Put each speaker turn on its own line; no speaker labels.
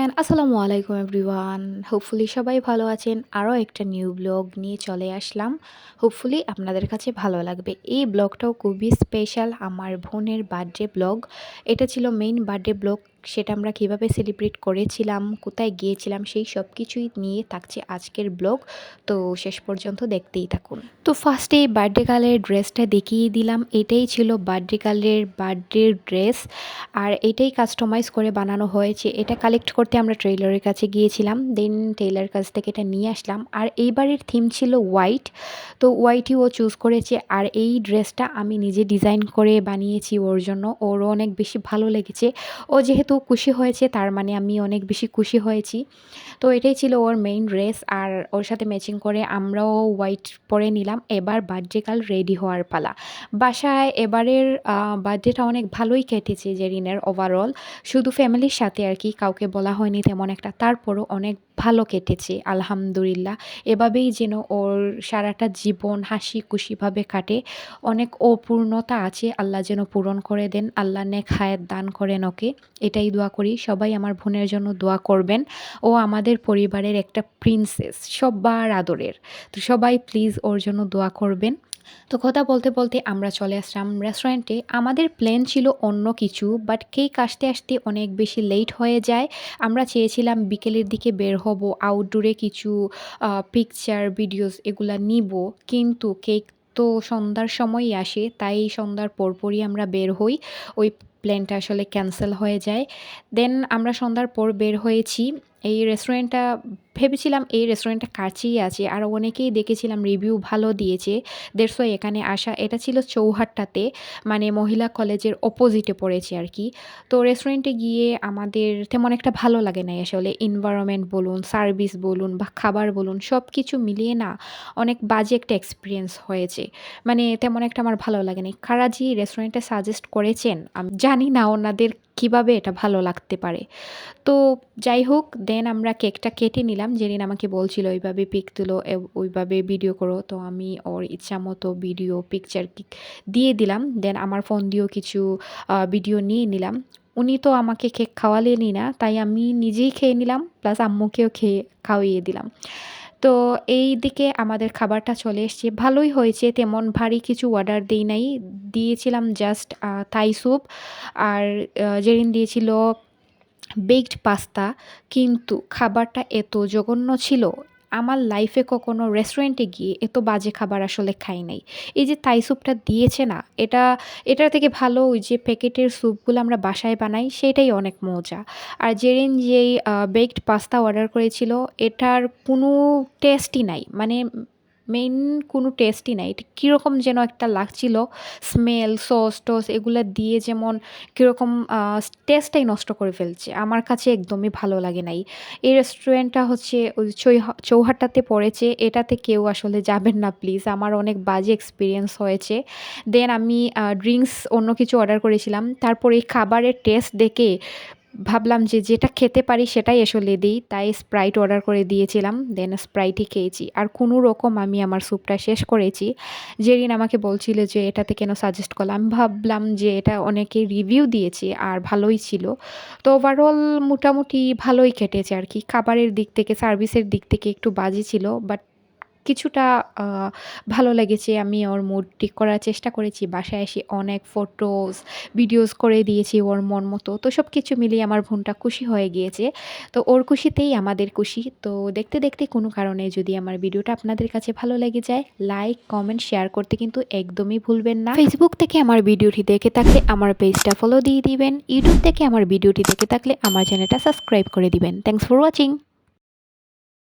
আছেন? আসসালামু আলাইকুম এভরিওয়ান। হোপফুলি সবাই ভালো আছেন। আরও একটা নিউ ব্লগ নিয়ে চলে আসলাম। হোপফুলি আপনাদের কাছে ভালো লাগবে। এই ব্লগটাও খুবই স্পেশাল, আমার বোনের বার্থডে ব্লগ। এটা ছিল মেইন বার্থডে ব্লগ। সেটা আমরা কিভাবে সেলিব্রেট করেছিলাম, কোথায় গিয়েছিলাম, সেই সব কিছুই নিয়ে থাকছে আজকের ব্লগ। তো শেষ পর্যন্ত দেখতেই থাকুন। তো ফার্স্টে বার্থডে গার্লের ড্রেসটা দেখিয়ে দিলাম। এটাই ছিল বার্থডে গার্লের বার্থডে ড্রেস, আর এটাই কাস্টমাইজ করে বানানো হয়েছে। এটা কালেক্ট করতে আমরা টেইলরের কাছে গিয়েছিলাম, দেন টেইলার কাছ থেকে এটা নিয়ে আসলাম। আর এইবারের থিম ছিল হোয়াইট, তো হোয়াইটই ও চুজ করেছে। আর এই ড্রেসটা আমি নিজে ডিজাইন করে বানিয়েছি ওর জন্য, ওরও অনেক বেশি ভালো লেগেছে। ও যেহেতু খুশি হয়েছে, তার মানে আমি অনেক বেশি খুশি হয়েছি। তো এটাই ছিল ওর মেইন ড্রেস, আর ওর সাথে ম্যাচিং করে আমরাও হোয়াইট পরে নিলাম। এবার বার্থডে কাল রেডি হওয়ার পালা। বাসায় এবারের বার্থডেটা অনেক ভালোই কেটেছে জেরিনের ওভারঅল, শুধু ফ্যামিলির সাথে আর কি, কাউকে বলা হয়নি তেমন একটা। তারপরও অনেক ভালো কেটেছে আলহামদুলিল্লাহ। এভাবেই যেন ওর সারাটা জীবন হাসি খুশিভাবে কাটে। অনেক অপূর্ণতা আছে, আল্লাহ যেন পূরণ করে দেন, আল্লাহ নেক হায়াত দান করেন ওকে, এটাই দোয়া করি। সবাই আমার বোনের জন্য দোয়া করবেন। ও আমাদের পরিবারের একটা প্রিন্সেস, সবার আদরের। তো সবাই প্লিজ ওর জন্য দোয়া করবেন। তো কথা বলতে বলতে আমরা চলে আসলাম রেস্টুরেন্টে। আমাদের প্ল্যান ছিল অন্য কিছু, বাট কেক আসতে আসতে অনেক বেশি লেট হয়ে যায়। আমরা চেয়েছিলাম বিকেলের দিকে বের হব, আউটডোরে কিছু পিকচার ভিডিওস এগুলা নিব, কিন্তু কেক তো সন্ধ্যার সময়ই আসে, তাই সন্ধ্যার পরপরই আমরা বের হই। ওই প্ল্যানটা আসলে ক্যান্সেল হয়ে যায়। দেন আমরা সন্ধ্যার পর বের হয়েছি। এই রেস্টুরেন্টটা ভেবেছিলাম এই রেস্টুরেন্টটা কাছেই আছে, আর অনেকেই দেখেছিলাম রিভিউ ভালো দিয়েছে, দ্যাটস ওয়াই এখানে আসা। এটা ছিল চৌহাট্টাতে, মানে মহিলা কলেজের অপোজিটে পড়েছে আর কি। তো রেস্টুরেন্টে গিয়ে আমাদের তেমন একটা ভালো লাগে না আসলে। এনভায়রনমেন্ট বলুন, সার্ভিস বলুন বা খাবার বলুন, সব কিছু মিলিয়ে না অনেক বাজে একটা এক্সপিরিয়েন্স হয়েছে। মানে তেমন একটা আমার ভালো লাগেনি। কারাজি রেস্টুরেন্টে সাজেস্ট করেছেন, আমি জানি না ওনাদের কিভাবে এটা ভালো লাগতে পারে। তো যাই হোক, দেন আমরা কেকটা কেটে নিলাম। জেরিন আমাকে বলছিল ওইভাবে পিক তুলো, ওইভাবে ভিডিও করো। তো আমি ওর ইচ্ছা মতো ভিডিও পিকচার দিয়ে দিলাম। দেন আমার ফোন দিয়েও কিছু ভিডিও নিয়ে নিলাম। উনি তো আমাকে কেক খাওয়ালেনই না, তাই আমি নিজেই খেয়ে নিলাম, প্লাস আম্মুকেও খাওয়িয়ে দিলাম। তো এই দিকে আমাদের খাবারটা চলে এসছে, ভালোই হয়েছে, তেমন ভারী কিছু অর্ডার দিই নাই। দিয়েছিলাম জাস্ট থাই স্যুপ, আর জেরিন দিয়েছিল বেকড পাস্তা। কিন্তু খাবারটা এত জঘন্য ছিল, আমার লাইফে কখনো রেস্টুরেন্টে গিয়ে এত বাজে খাবার আসলে খাই নাই। এই যে থাই স্যুপটা দিয়েছে না, এটার থেকে ভালো ওই যে প্যাকেটের স্যুপগুলো আমরা বাসায় বানাই, সেটাই অনেক মজা। আর জেরিন যেই বেকড পাস্তা অর্ডার করেছিল, এটার কোনো টেস্টই নাই, মানে মেইন কোনো টেস্টই নাই। এটা কীরকম যেন একটা লাগছিল, স্মেল সস টস এগুলো দিয়ে যেমন কীরকম টেস্টটাই নষ্ট করে ফেলছে, আমার কাছে একদমই ভালো লাগে নাই। এই রেস্টুরেন্টটা হচ্ছে ওই চৌহাট্টাতে পড়েছে, এটাতে কেউ আসলে যাবেন না প্লিজ, আমার অনেক বাজে এক্সপিরিয়েন্স হয়েছে। দেন আমি ড্রিঙ্কস অন্য কিছু অর্ডার করেছিলাম, তারপর এই খাবারের টেস্ট দেখে ভাবলাম যে যেটা খেতে পারি সেটাই আসলে দিই, তাই স্প্রাইট অর্ডার করে দিয়েছিলাম। দেন স্প্রাইটই খেয়েছি, আর কোনো রকম আমি আমার স্যুপটা শেষ করেছি। জেরিন আমাকে বলছিল যে এটাতে কেন সাজেস্ট করলাম, আমি ভাবলাম যে এটা অনেকে রিভিউ দিয়েছে আর ভালোই ছিল। তো ওভারঅল মোটামুটি ভালোই কেটেছে আর কি। খাবারের দিক থেকে, সার্ভিসের দিক থেকে একটু বাজে ছিল, বাট কিছুটা ভালো লেগেছে। আমি ওর মুড ঠিক করার চেষ্টা করেছি, বাসায় এসে অনেক ফটোস ভিডিওস করে দিয়েছি ওর মন মতো। তো সব কিছু মিলিয়ে আমার বোনটা খুশি হয়ে গিয়েছে। তো ওর খুশিতেই আমাদের খুশি। তো দেখতে দেখতে কোনো কারণে যদি আমার ভিডিওটা আপনাদের কাছে ভালো লেগে যায়, লাইক কমেন্ট শেয়ার করতে কিন্তু একদমই ভুলবেন না। ফেসবুক থেকে আমার ভিডিওটি দেখে থাকলে আমার পেজটা ফলো দিয়ে দিবেন। ইউটিউব থেকে আমার ভিডিওটি দেখে থাকলে আমার চ্যানেলটা সাবস্ক্রাইব করে দিবেন। Thanks for watching.